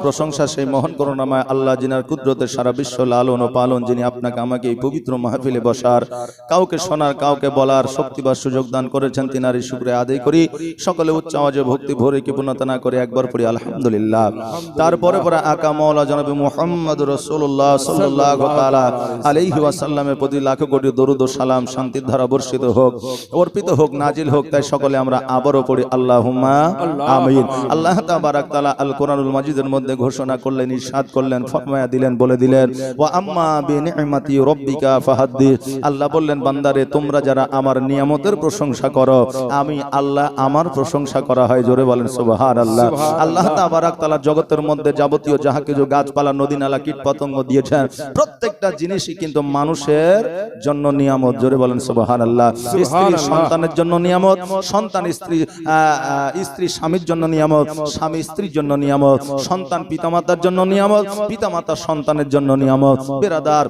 প্রশংসা সেই মহান করুণাময় আল্লাহ জিনার কুদরতের সারা বিশ্ব লালন ও পালন, যিনি আপনাকে আমাকে এই পবিত্র মাহফিলে বসার, কাউকে শোনার, কাউকে বলার শক্তি বা সুযোগ দান করেছেন। তিনারই শুকরিয়া আদায় করি। সকলে উচ্চ আওয়াজে ভক্তি ভরে কি পূর্ণতা না করে একবার পড়ি আলহামদুলিল্লাহ। তারপরে পরে আকা মাওলা জনাবে মুহাম্মদ রাসূলুল্লাহ সাল্লাল্লাহু তাআলা আলাইহি ওয়াসাল্লামের প্রতি লাখ কোটি দরুদ ও সালাম শান্তির ধারা বর্ষিত হোক, অর্পিত হোক, নাজিল হোক। তাই সকলে আমরা আবারও পড়ি আল্লাহুম্মা আমিন। আল্লাহ তাবারাক তাআলা আল কোরআনুল মাজিদের মধ্যে ঘোষণা করলেন, ইরশাদ করলেন, ফরমায়া দিলেন, বলে দিলেন, ওয়া আম্মা বিনি'মাতি রাব্বিকা ফাহাদ্দিস। আল্লাহ বললেন, বান্দারে তোমরা যারা আমার নিয়ামতের প্রশংসা করো, আমি আল্লাহ আমার প্রশংসা করা হয়। জোরে বলেন সুবহানাল্লাহ। আল্লাহ তাবারাক তাআলা জগতের মধ্যে যাবতীয় যাহা কিছু গাছপালা, নদী নালা, কীট পতঙ্গ দিয়েছেন, প্রত্যেকটা জিনিসই কিন্তু মানুষের জন্য নিয়ামত। জোরে বলেন সুবহানাল্লাহ। স্ত্রী সন্তানের জন্য নিয়ামত, সন্তান স্ত্রী স্ত্রী স্বামীর জন্য নিয়ামত, স্বামী স্ত্রীর জন্য নিয়ামত, সন্তান পিতামাতার জন্য নিয়ামত, পিতামাতা সন্তানের জন্য নিয়ামত। বিরাদার,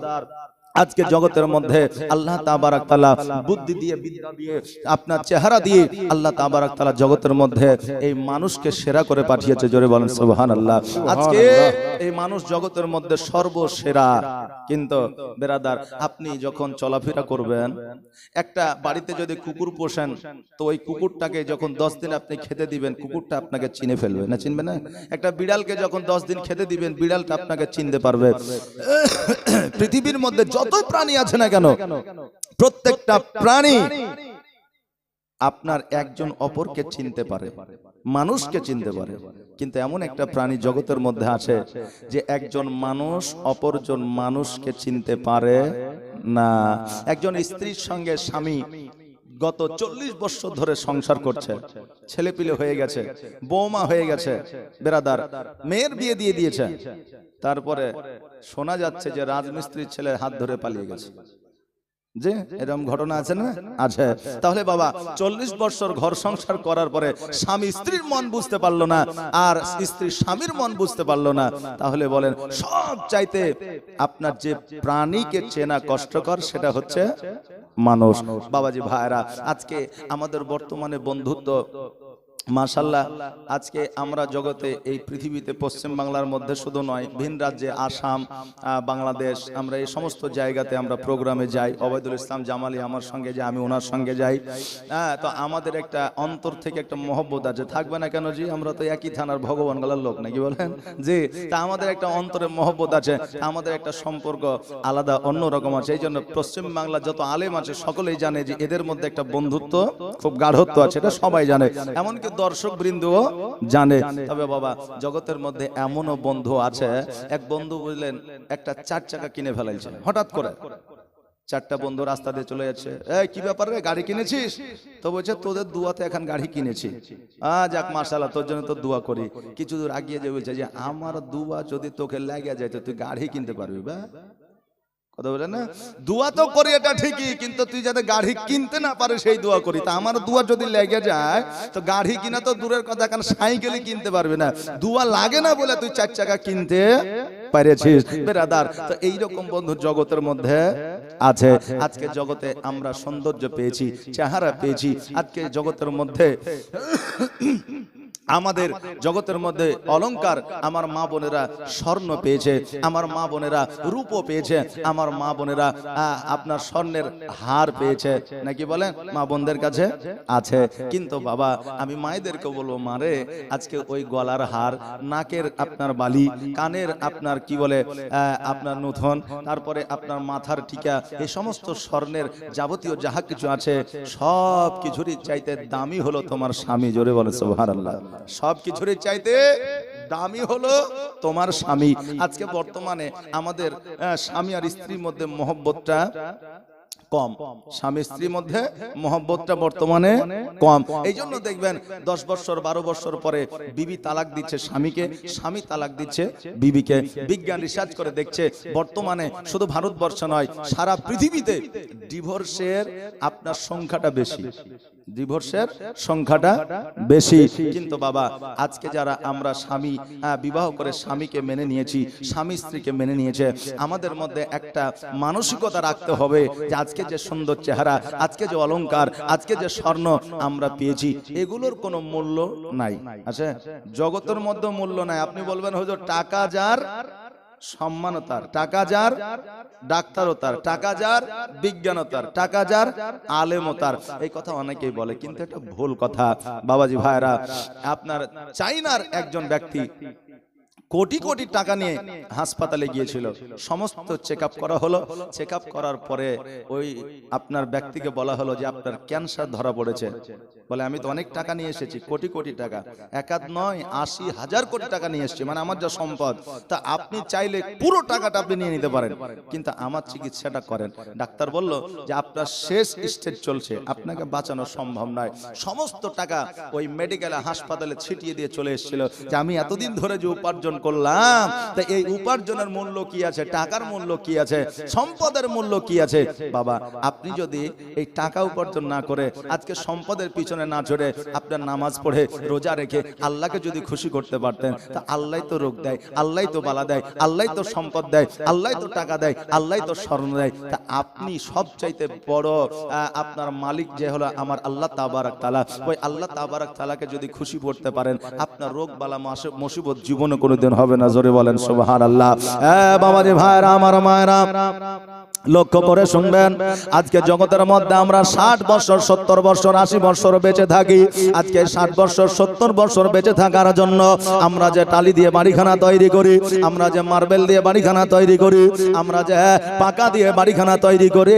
আজকে জগতের মধ্যে আল্লাহ তাবারাক তাআলা বুদ্ধি দিয়ে, বিদ্যা দিয়ে, আপনার চেহারা দিয়ে আল্লাহ তাবারাক তাআলা জগতের মধ্যে এই মানুষকে সেরা করে পাঠিয়েছে। জোরে বলেন সুবহানাল্লাহ। আজকে এই মানুষ জগতের মধ্যে সর্বসেরা। কিন্তু বেরাদার, আপনি যখন চলাফেরা করবেন, একটা বাড়িতে যদি কুকুর পোষেন, তো ওই কুকুরটাকে যখন 10 দিন আপনি খেতে দিবেন, কুকুরটা আপনাকে চিনে ফেলবে না, চিনবে না? একটা বিড়ালকে যখন 10 দিন খেতে দিবেন, বিড়ালটা আপনাকে চিনতে পারবে। পৃথিবীর মধ্যে যত প্রাণী আছে না কেন, প্রত্যেকটা প্রাণী আপনার একজন অপরকে চিনতে পারে, মানুষকে চিনতে পারে। কিন্তু এমন একটা প্রাণী জগতের মধ্যে আছে যে একজন মানুষ অপরজন মানুষকে চিনতে পারে না। একজন স্ত্রীর সঙ্গে স্বামী গত 40 বছর ধরে সংসার করছে, ছেলেপিলে হয়ে গেছে, বৌমা হয়ে গেছে, বেরাদার মেয়ের বিয়ে দিয়ে দিয়েছে। তারপরে শোনা যাচ্ছে যে রাজমিস্ত্রির ছেলের হাত ধরে পালিয়ে গেছে। যে এরকম ঘটনা আছে না? আছে। তাহলে বাবা 40 বছর ঘর সংসার করার পরে স্বামী স্ত্রীর মন বুঝতে পারলো না, আর স্ত্রী স্বামীর মন বুঝতে পারলো না, তাহলে বলেন সব চাইতে আপনার যে প্রাণীকে চেনা কষ্টকর, সেটা হচ্ছে মানুষ। বাবাজি ভাইরা, আজকে আমাদের বর্তমানে বন্ধুত্ব মাশাআল্লাহ, আজকে আমরা জগতে এই পৃথিবীতে পশ্চিম বাংলার মধ্যে শুধু নয়, ভিন রাজ্যে আসাম, বাংলাদেশ, আমরা এই সমস্ত জায়গাতে আমরা প্রোগ্রামে যাই। ওবায়দুল ইসলাম জামালি আমার সঙ্গে যায়, আমি ওনার সঙ্গে যাই। তো আমাদের একটা অন্তর থেকে একটা মহব্বত আছে, থাকবে না কেন জি? আমরা তো একই থানার ভগবান গলার লোক, নাকি বলেন জি? তা আমাদের একটা অন্তরে মহব্বত আছে, আমাদের একটা সম্পর্ক আলাদা অন্যরকম আছে। এই জন্য পশ্চিম বাংলা যত আলেম আছে সকলেই জানে যে এদের মধ্যে একটা বন্ধুত্ব খুব গাঢ়ত্ব আছে, এটা সবাই জানে, এমনকি দর্শক বৃন্দ জানে। তবে বাবা, জগতের মধ্যে এমনও বন্ধু আছে, এক বন্ধু বুঝলেন একটা 4 চাকা কিনে ফেলাইছে হঠাৎ করে। 4টা বন্ধু রাস্তা দিয়ে চলে যাচ্ছে, এই কি ব্যাপার রে, গাড়ি কিনেছিস? তো বলছে তোদের দুয়াতে এখন গাড়ি কিনেছি। যাক মাশাআল্লাহ, তোর জন্য তো দোয়া করি। কিছু দূর আগিয়ে যে বলছে যে আমার দুয়া যদি তোকে লেগে যায় তো তুই গাড়ি কিনতে পারবি। বা কথা বলে না, দোয়া তো করি এটা ঠিকই, কিন্তু তুই যাতে গাড়ি কিনতে না পারে সেই দোয়া করি। তা আমার দোয়া যদি লেগে যায় তো গাড়ি কিনা তো দূরের কথা, কারণ সাইকেলই কিনতে পারবে না। দোয়া লাগে না বলে তুই 4 চাকা কিনতে পেরেছিস। বেরাদার, তো এইরকম বন্ধু জগতের মধ্যে আছে। আজকে জগতে আমরা সৌন্দর্য পেয়েছি, চেহারা পেয়েছি। আজকে জগতের মধ্যে আমাদের জগতের মধ্যে অলংকার, আমার মা বোনেরা স্বর্ণ পেয়েছে, আমার মা বোনেরা রূপো পেয়েছে, আমার মা বোনেরা আপনার স্বর্ণের হার পেয়েছে, নাকি বলেন? মা বোনদের কাছে আছে। কিন্তু বাবা, আমি মায়েদেরকে বলবো, মারে আজকে ওই গলার হার, নাকের আপনার বালি, কানের আপনার কি বলে আপনার নূতন, তারপরে আপনার মাথার টিকা, এই সমস্ত স্বর্ণের যাবতীয় যাহা কিছু আছে সব কিছুরই চাইতে দামি হলো তোমার স্বামী। জোরে বলে সুবহানাল্লাহ। সব কিছুর চাইতে দামি হলো তোমার স্বামী। আজকে বর্তমানে আমাদের স্বামী আর স্ত্রীর মধ্যে মহব্বতটা কম, স্বামী স্ত্রীর মধ্যে মহব্বতটা বর্তমানে কম। এই জন্য দেখবেন 10 বছর 12 বছর পরে বিবি তালাক দিচ্ছে স্বামীকে, স্বামী তালাক দিচ্ছে বিবিকে। বিজ্ঞান রিসার্চ করে দেখছে বর্তমানে শুধু ভারতবর্ষ নয়, সারা পৃথিবীতে ডিভোর্সের আপনার সংখ্যাটা বেশি। ডিভোর্সের সংখ্যাটা বেশি। কিন্তু বাবা আজকে যারা আমরা স্বামী বিবাহ করে স্বামীকে মেনে নিয়েছি, স্বামী স্ত্রীকে মেনে নিয়েছে, আমাদের মধ্যে একটা মানসিকতা রাখতে হবে যে আজকে যে সুন্দর চেহারা, আজকে যে অলংকার, আজকে যে স্বর্ণ আমরা পেয়েছি, এগুলোর কোনো মূল্য নাই। আচ্ছা, জগতের মধ্যে মূল্য নাই। আপনি বলবেন হুজুর টাকা যার সম্মান তার, টাকা যার ডাক্তারও তার, টাকা যার বিজ্ঞানও তার, টাকা যার আলেমও তার। এই কথা অনেকেই বলে, কিন্তু এটা ভুল কথা বাবাজি ভাইরা। আপনার চাইনার একজন ব্যক্তি কোটি কোটি টাকা নিয়ে হাসপাতালে গিয়েছিল, সমস্ত চেকআপ করা হলো। চেকআপ করার পরে ওই আপনার ব্যক্তিকে বলা হলো যে আপনার ক্যান্সার ধরা পড়েছে। বলে আমি তো অনেক টাকা নিয়ে এসেছি, কোটি কোটি টাকা, একাধ নয় 80,000 কোটি টাকা নিয়ে এসেছি, মানে আমার যা সম্পদ, তা আপনি চাইলে পুরো টাকাটা আপনি নিয়ে নিতে পারেন, কিন্তু আমার চিকিৎসাটা করেন। ডাক্তার বলল যে আপনার শেষ স্টেজ চলছে, আপনাকে বাঁচানো সম্ভব নয়। সমস্ত টাকা ওই মেডিকেল হাসপাতালে ছিটিয়ে দিয়ে চলে এসেছিল যে আমি এতদিন ধরে যে উপার্জন করলাম, তা এই উপার্জনের মূল্য কি আছে, টাকার মূল্য কি আছে, সম্পদের মূল্য কি আছে। বাবা আপনি যদি এই টাকা উপার্জন না করে আজকে সম্পদের পিছনে না ছড়ে আপনার নামাজ পড়ে রোজা রেখে আল্লাহকে যদি খুশি করতে পারতেন, তা আল্লাহ তো রোগ দেয়, আল্লাহ তো বালা দেয়, আল্লাহ তো সম্পদ দেয়, আল্লাহ তো টাকা দেয়, আল্লাহ তো স্বর্ণ দেয়। তা আপনি সবচাইতে বড় আপনার মালিক যে হলো আমার আল্লাহ তাবারাক তাআলা, ওই আল্লাহ তাবারাক তাআলাকে যদি খুশি করতে পারেন, আপনার রোগ বালা মুসিবত জীবনে কোনোদিন হবে না। জোরে বলেন সুবহানাল্লাহ। বাবাজি ভাইরা, আমার মায়েরা, লক্ষ্য করে শুনবেন, আজকে জগতের মধ্যে আমরা 60 বছর 70 বছর 80 বছর বেঁচে থাকি। আজকে 60 বছর 70 বছর বেঁচে থাকার জন্য আমরা যে টালি দিয়ে বাড়িখানা তৈরি করি, আমরা যে মার্বেল দিয়ে বাড়িখানা তৈরি করি, আমরা যে পাকা দিয়ে বাড়িখানা তৈরি করি,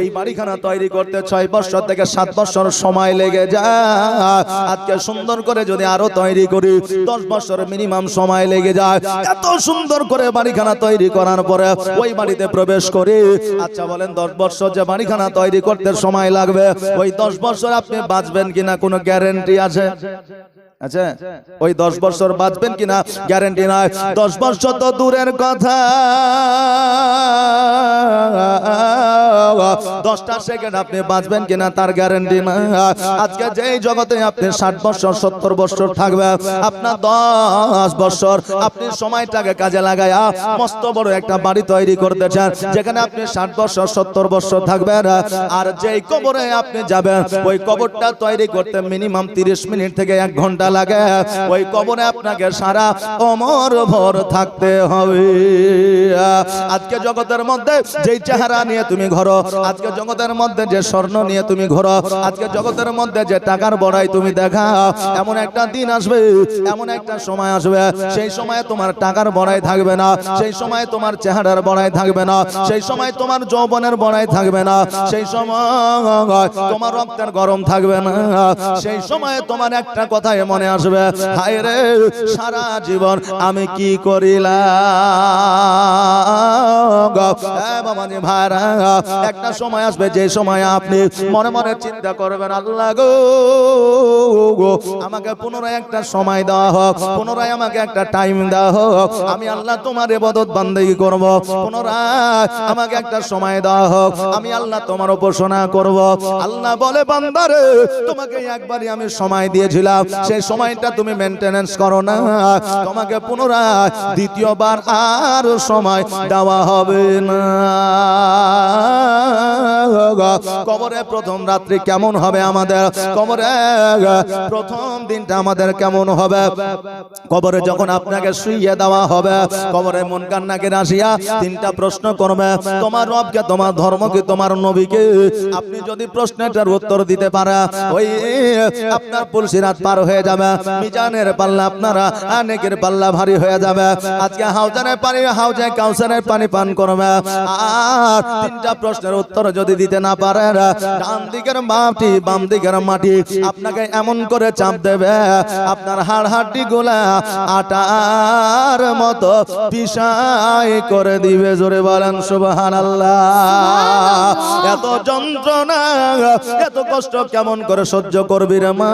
এই বাড়িখানা তৈরি করতে 6 বছর থেকে 7 বছর সময় লেগে যায়। আজকে সুন্দর করে যদি আরো তৈরি করি 10 বছর মিনিমাম সময় লেগে যায়। এত সুন্দর করে বাড়িখানা তৈরি করার পরে ওই বাড়িতে প্রবেশ করি। আচ্ছা বলেন 10 বছর যে বাড়িখানা তৈরি করতে সময় লাগবে, ওই 10 বছর আপনি বাঁচবেন কিনা কোনো গ্যারান্টি আছে? আচ্ছা, ওই 10 বছর বাঁচবেন কিনা গ্যারান্টি নাই। 10 বছর তো দূরের কথা, 10টা সেকেন্ড আপনি বাঁচবেন কিনা তার গ্যারান্টি না। আজকে যেই জগতে আপনি 60 বছর 70 বছর থাকবে, আপনার 10 বছর আপনি সময়টাকে কাজে লাগায়া মস্ত বড় একটা বাড়ি তৈরি করতে চান, যেখানে আপনি 60 বছর 70 বছর থাকবেন। আর যেই কবরে আপনি যাবেন, ওই কবরটা তৈরি করতে মিনিমাম 30 মিনিট থেকে 1 ঘন্টা লাগে। ওই কবরে আপনাকে সারা অমর ভর থাকতে হবে। আজকে জগতের মধ্যে যেই চেহারা নিয়ে তুমি ঘোরো, আজকে জগতের মধ্যে যে স্বর্ণ নিয়ে তুমি ঘোরো, আজকে জগতের মধ্যে যে টাকার বড়াই তুমি দেখা, এমন একটা দিন আসবে, এমন একটা সময় আসবে, সেই সময় তোমার টাকার বড়াই থাকবে না, সেই সময় তোমার চেহারার বড়াই থাকবে না, সেই সময় তোমার যৌবনের বড়াই থাকবে না, সেই সময় তোমার রক্তের গরম থাকবে না, সেই সময় তোমার একটা কথাই মনে আসবে, হায় রে সারা জীবন আমি কি করিলাম। বাবাজি ভাইরা, একটা সময় আসবে যে সময় আপনি মনে মনে চিন্তা করবেন, আল্লাহ গো আমাকে পুনরায় একটা সময় দেওয়া হোক, পুনরায় আমাকে একটা টাইম দেওয়া হোক, আমি আল্লাহ তোমার ইবাদত বান্দেগি করব, পুনরায় আমাকে একটা সময় দেওয়া হোক, আমি আল্লাহ তোমার উপাসনা করব। আল্লাহ বলে, বান্দারে তোমাকে একবারই আমি সময় দিয়েছিলাম, সেই সময়টা তুমি মেইনটেনেন্স করো না, তোমাকে পুনরায় দ্বিতীয়বার আর সময় দেওয়া হবে না। কবরে প্রথম রাত্রি কেমন হবে আমাদের, কবরে প্রথম দিনটা আমাদের কেমন হবে, কবরে যখন আপনাকে শুইয়ে দেওয়া হবে, কবরে মুনকার নাকির আসিয়া 3টা প্রশ্ন করবে, তোমার রবকে, তোমার ধর্মকে, তোমার নবীকে। আপনি যদি প্রশ্নটার উত্তর দিতে পারে, ওই আপনার পুলসিরাত পার হয়ে যাবে, মিজানের পাল্লা আপনারা নেকির পাল্লা ভারী হয়ে যাবে। আজকে হাউজানের পানি, হাউজে কাউসারের পানি পান করবে। আর 3টা প্রশ্নের উত্তর যদি দিতে না পারে, ডান দিকের মাটি বাম দিকের মাটি আপনাকে এমন করে চাপ দেবে, আপনার হাড় হাড্ডি গুলা আটার মতো পিসাই করে দিবে। জোরে বলেন সুবহানাল্লাহ। এত যন্ত্রণা, এত কষ্ট কেমন করে সহ্য করবি রে মা?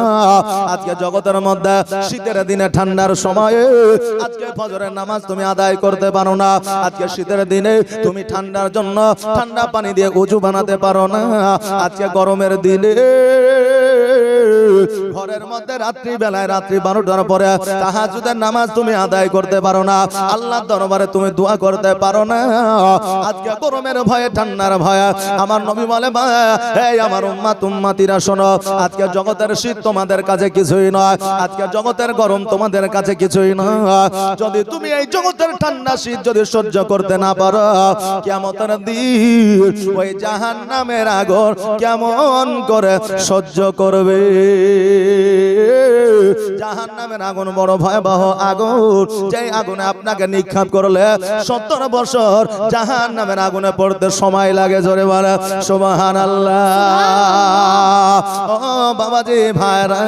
আজকে জগতের জগতের মধ্যে শীতের দিনে ঠান্ডার সময়ে আজকে ফজরের নামাজ তুমি আদায় করতে পারো না, আজকে শীতের দিনে তুমি ঠান্ডার জন্য ঠান্ডা পানি দিয়ে ওযু বানাতে পারো না, আজকে গরমের দিনে ঘরের মধ্যে রাত্রি বেলায় রাত্রি 12টার পরে তাহাজ্জুদের নামাজ তুমি আদায় করতে পারো না, আল্লাহর দরবারে তুমি দোয়া করতে পারো না। আজকে গরমের ভয়ে ঠান্ডার ভয়ে আমার নবী বলে এই আমার উম্মত উম্মতিরা শোনো, আজকে জগতের শীত তোমাদের কাছে কিছুই নয়, আজকে জগতের গরম তোমাদের কাছে কিছুই নয়। যদি তুমি এই জগতের ঠান্ডা শীত যদি সহ্য করতে না পারো, কিয়ামতের দিন ওই জাহান্নামের আগুন কেমন করে সহ্য করবে? জাহান্নামের আগুন বড় ভয়াবহ আগুন, যে আগুনে আপনাকে নিক্ষেপ করলে 70 বছর জাহান্নামের আগুনে পড়তে সময় লাগে। জোরে বলে সুবহানাল্লাহ। ও বাবাজি ভাইরা,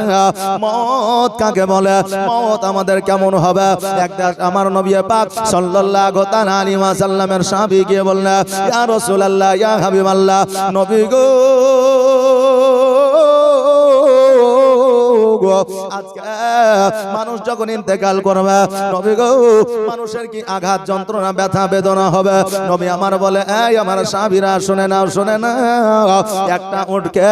মওত কাকে বলে? মওত আমাদের কেমন হবে? একটা আমার নবী পাক সাল্লাল্লাহু তাআলা আলাইহি ওয়াসাল্লামের সাহাবী গিয়ে বললেন, ইয়া রাসূলুল্লাহ, ইয়া হাবিবাল্লাহ, নবী গো, আজকে মানুষ যখন ইন্তেকাল করবে, নবী গো, মানুষের কি আঘাত যন্ত্রণা ব্যথা বেদনা হবে? নবী আমার বলে, এই আমার সাহাবীরা শুনে নাও, শুনে নাও, একটা উটকে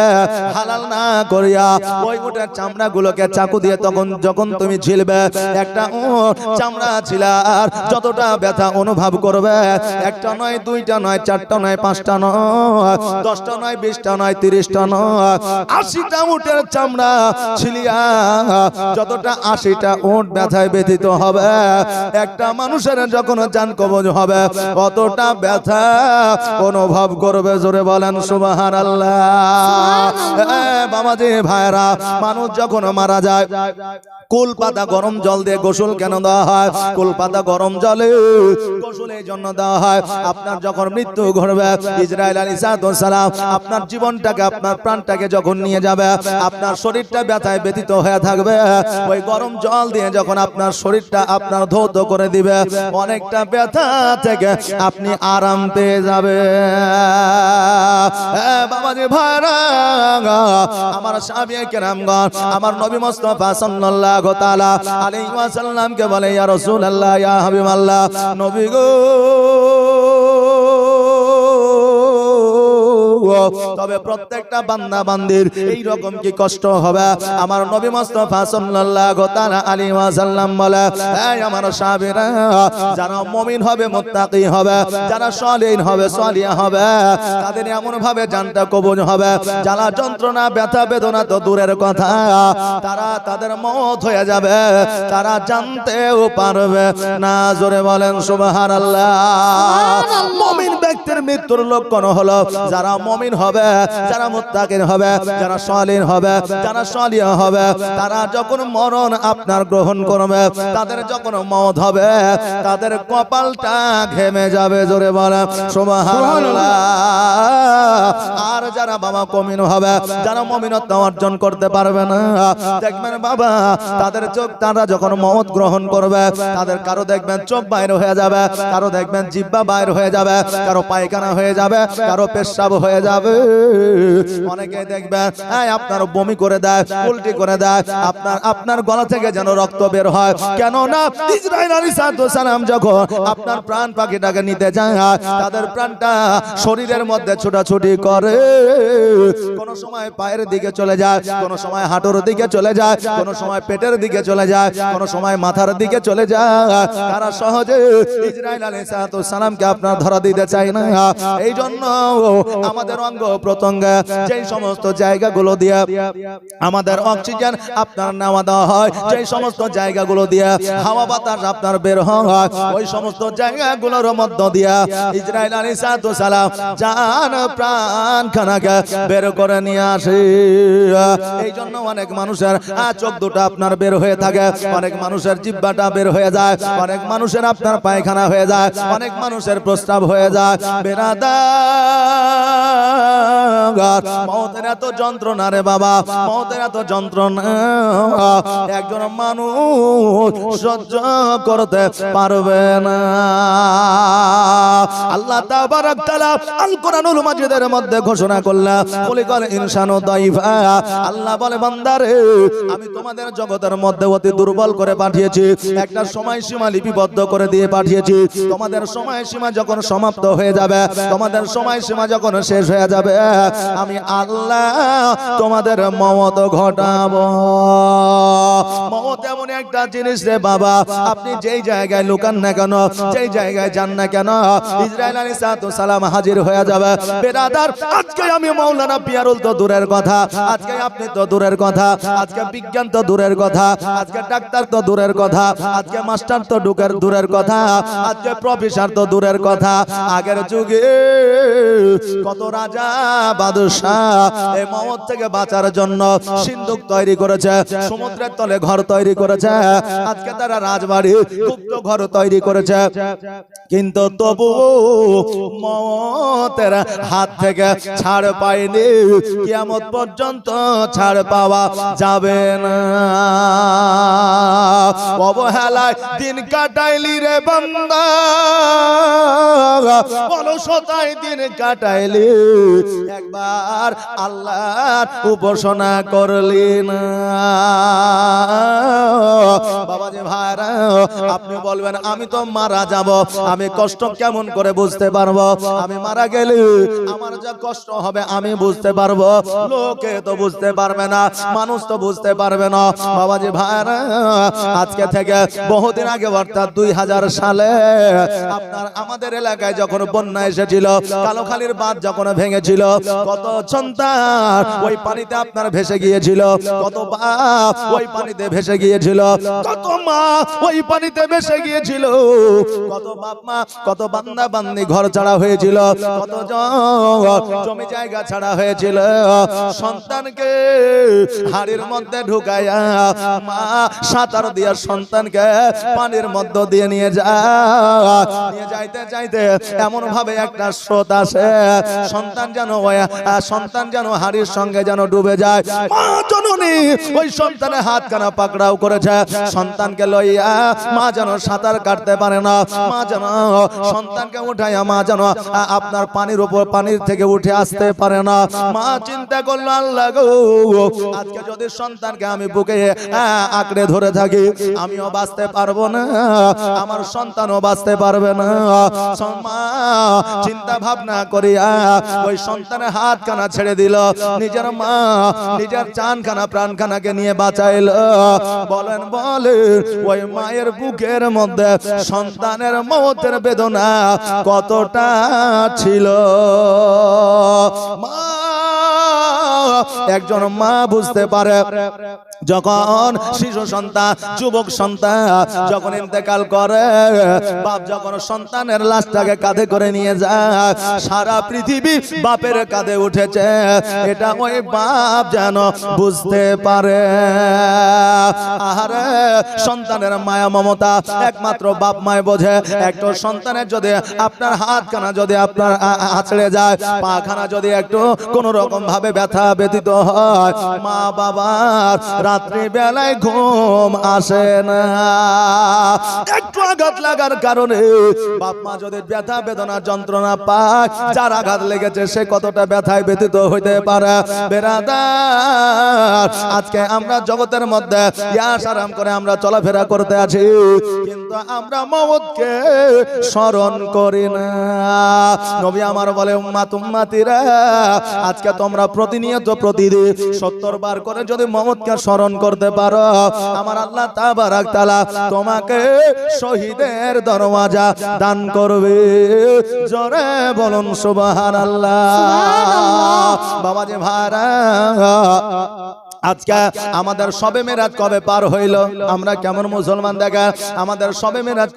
হালাল না করিয়া ওই উটের চামড়া গুলোকে চাকু দিয়ে যখন তুমি ছিলবে, একটা উট চামড়া ছিলার যতটা ব্যথা অনুভব করবে, একটা নয়, দুইটা নয়, চারটা নয়, পাঁচটা নয়, 10টা নয়, 20টা নয়, 30টা নয়, 80টা উটের চামড়া ছিলিয়া যতটা 80টা উট ব্যথায় ব্যথিত হবে, একটা মানুষের যখন জান কবজ হবে কতটা ব্যথা অনুভব করবে। জোরে বলেন সুবহানাল্লাহ। বাবাজি ভাইরা, মানুষ যখন মারা যায় কুল পাতা গরম জল দিয়ে গোসল কেন দেওয়া হয়? কুল পাতা গরম জলে গোসল এই জন্য দেওয়া হয়, আপনার যখন মৃত্যু ঘটবে, ইসরাইল আলাইহিস সালাম আপনার জীবনটাকে, আপনার প্রাণটাকে যখন নিয়ে যাবে, আপনার শরীরটা ব্যথায় ব্যথিত হয়ে থাকবে, ওই গরম জল দিয়ে যখন আপনার শরীরটা আপনার ধৌত করে দিবে, অনেকটা ব্যথা থেকে আপনি আরাম পেয়ে যাবে। বাবাজি ভাইরা, আমার সাহাবীয়ে কেরামগণ আমার নবী মুস্তাফা সাল্লাল্লাহু তাআলা আলাইহি ওয়াসাল্লামকে বলে, ইয়া রাসূলুল্লাহ, ইয়া হাবিবাল্লাহ, নবী গো, তবে প্রত্যেকটা বান্দা বান্দির এই রকম কি কষ্ট হবে? আমার নবী মুস্তাফা সাল্লাল্লাহু তাআলা আলাইহি ওয়াসাল্লাম বলে, এই আমার সাহাবীরা, যারা মুমিন হবে, মুত্তাকি হবে, যারা সালিহিন হবে, সালিহা হবে, তাদের এমন ভাবে জানটা কবুল হবে, জ্বালা যন্ত্রণা ব্যথা বেদনা তো দূরের কথা, তারা তাদের মওত হয়ে যাবে, তারা জানতেও পারবে না। জোরে বলেন সুবহানাল্লাহ। মুমিন ব্যক্তির মৃত্যুর লক্ষণ হলো যারা মুমিন হবে, যারা মুত্তাকিন হবে, যারা সালিহ হবে, যারা সালিহা হবে, তারা যখন মরণ আপনার গ্রহণ করবে, তাদের যখন মওত হবে, তাদের কপালটা ঘেমে যাবে। জোরে বলেন সুবহানাল্লাহ। আর যারা বাবা মুমিন হবে, যারা মুমিনত্ব অর্জন করতে পারবে না, দেখবেন বাবা তাদের চোখ, তারা যখন মওত গ্রহণ করবে, তাদের কারো দেখবেন চোখ বাইরে হয়ে যাবে, কারো দেখবেন জিহ্বা বাইরে হয়ে যাবে, কারো পায়খানা হয়ে যাবে, কারো পেশাব হয়ে যাবে, অনেকে দেখবেন আপনার বমি করে দেয়, উল্টি করে দেয়, আপনার গলা থেকে যেন রক্ত বের হয়। কেন না, ইসরাইল আলাইহিস সালাম যখন আপনার প্রাণ পাখিটাকে নিতে যায়, তাদের প্রাণটা শরীরের মধ্যে ছোটাছুটি করে, কোন সময় পায়ের দিকে চলে যায়, কোন সময় হাঁটুর দিকে চলে যায়, কোন সময় পেটের দিকে চলে যায়, কোন সময় মাথার দিকে চলে যায়। তারা সহজে ইসরাইল আলাইহিস সালামকে আপনার ধরা দিতে চায় না। এই জন্য আমাদের অঙ্গ প্রত্যঙ্গে যেই সমস্ত জায়গাগুলো দিয়ে আমাদের অক্সিজেন আপনার নেওয়া দেওয়া হয়, যেই সমস্ত জায়গাগুলো দিয়ে হাওয়া বাতাস আপনার বের হয়, ওই সমস্ত জায়গাগুলোর মধ্য দিয়ে ইসরাইল আলাইহিস সালাম জান প্রাণ খানাকে বের করে নিয়ে আসে। এই জন্য অনেক মানুষের চোখ দুটো আপনার বের হয়ে থাকে, অনেক মানুষের জিহ্বাটা বের হয়ে যায়, অনেক মানুষের আপনার পায়খানা হয়ে যায়, অনেক মানুষের প্রস্রাব হয়ে যায়। বেরাদার মওতের এত যন্ত্রণা রে বাবা, মওতের এত যন্ত্রণা একজন মানুষ সহ্য করতে পারবে না। আল্লাহ তাবারক তাআলা আল কোরআনুল মাজিদের মধ্যে ঘোষণা করলেন খলিকাল ইনসানু দাইফা। আল্লাহ বলে বান্দারে আমি তোমাদের জগতের মধ্যে অতি দুর্বল করে পাঠিয়েছি, একটা সময়সীমা লিপিবদ্ধ করে দিয়ে পাঠিয়েছি। তোমাদের সময়সীমা যখন সমাপ্ত হয়ে যাবে, তোমাদের সময়সীমা যখন শেষ হয়ে যাবে, আমি আল্লাহ তোমাদের মওত ঘটাবো। মওত এমন একটা জিনিস রে বাবা, আপনি যেই জায়গায় লুকান না কেন, যেই জায়গায় যান না কেন, ইসরাইল আলাইহিস সালাম হাজির হয়ে যাবে। বেরাদার আজকে আমি মাওলানা পিয়ারুল তো দূরের কথা, আজকে আপনি তো দূরের কথা, আজকে বিজ্ঞান তো দূরের কথা, আজকে ডাক্তার তো দূরের কথা, আজকে মাস্টার তো দূরের কথা, আজকে প্রফেসর তো দূরের কথা। আগের যুগে কত রাজা বাদশাহ এই মওত থেকে বাঁচার জন্য সিন্ধুক তৈরি করেছে, সমুদ্রের তলে ঘর তৈরি করেছে, আজকে তারা রাজবাড়ি গুপ্ত ঘর তৈরি করেছে, কিন্তু তবু মওতের হাত থেকে ছাড় পায়নি, কিয়ামত পর্যন্ত ছাড় পাওয়া যাবে না। অবহেলায় দিন কাটাইলি রে বান্দা, অলসতায় দিন কাটাইলি, একবার আল্লাহর উপাসনা করলি না। বাবাজি ভাইরা, আপনি বলবেন আমি তো মারা যাব, আমি কষ্ট কেমন করে বুঝতে পারবো? আমি মারা গেলে আমার যা কষ্ট হবে আমি বুঝতে পারবো, লোকে তো বুঝতে পারবে না, মানুষ তো বুঝতে পারবে না। বাবাজি ভাইরা, আজকে থেকে বহুদিন আগে অর্থাৎ 2000 সালে আপনার আমাদের এলাকায় যখন বন্যা এসেছিল, কালোখালীর বাঁধ যখন ভেঙেছিল, কত সন্তান ওই পানিতে আপনার ভেসে গিয়েছিল, কত বাপ ওই পানিতে ভেসে গিয়েছিল, কত মা ওই পানিতে ভেসে গিয়েছিল, কত বাপ মা কত বান্দা বান্দি ঘর ছাড়া হয়েছিল, কত জমি জায়গা ছাড়া হয়েছিল। সন্তানকে হাড়ির মধ্যে ঢুকাইয়া মা সাঁতার দিয়া সন্তানকে পানির মধ্যে দিয়ে নিয়ে যাইতে যাইতে এমন ভাবে একটা স্রোত আসে, সন্তান যেন হাড়ির সঙ্গে যেন ডুবে যায়। মা জননী ওই সন্তানের হাত কানা পাকড়াও করেছে, সন্তানকে লইয়া মা যেন সাঁতার কাটতে পারে না, মা যেন সন্তানকে উঠাইয়া মা যেন আপনার পানির উপর পানির থেকে উঠে আসতে পারে না। মা চিন্তা করলো আল্লাহ গো, আজকে যদি সন্তানকে আমি বুকে আঁকড়ে ধরে থাকি আমিও বাঁচতে পারবো না, আমার সন্তানও বাঁচতে পারবে না। মা চিন্তা ভাবনা করিয়া ওই সন্তানের হাত কানা ছেড়ে দিল, নিজের মা নিজের জানখানা প্রাণখানাকে নিয়ে বাঁচাইল। বলেন ওই মায়ের বুকের মধ্যে সন্তানের মওতের বেদনা কতটা ছিল। মা একজন মা বুঝতে পারে যখন শিশু সন্তান যুবক সন্তান যখন ইন্তেকাল করে, বাপ যখন সন্তানের লাশটাকে কাঁধে করে নিয়ে যায়, সারা পৃথিবী বাপের কাঁধে উঠেছে, এটা ওই বাপ যেন বুঝতে পারে। আহারে সন্তানের মায়া মমতা একমাত্র বাপ মায় বোঝে। একটা সন্তানের যদি আপনার হাতখানা যদি আপনার আছড়ে যায়, পাখানা যদি একটু কোন রকম ভাবে ব্যথা ব্যথিত হয়, মা বাবার রাত্রি বেলায় ঘুম আসে না। একটু আঘাত লাগার কারণে বাপ মা যদি ব্যথা বেদনা যন্ত্রণা পায়, যার আঘাত লেগেছে সে কতটা ব্যথায় ব্যথিত হইতে পারে। বেরাদার, আজকে আমরা জগতের মধ্যে ইয়াস আরাম করে আমরা চলাফেরা করতে আছি, কিন্তু আমরা মওতকে স্মরণ করি না। নবী আমার বলে উম্মাত উম্মাতিরা, আজকে তোমরা প্রতিনিয়ত প্রতিদিন 70 বার করে যদি মওতকে স্মরণ করতে পারো, আমার আল্লাহ তাবারক তাআলা তোমাকে শহীদের দরওয়াজা দান করবে। জোরে বলুন সুবহানাল্লাহ। বাবাজি ভাইরা, আজকে আমাদের শবে মেরাজ কবে পার হইল? আমরা কেমন মুসলমান দেখা, আমাদের শবে মেরাজ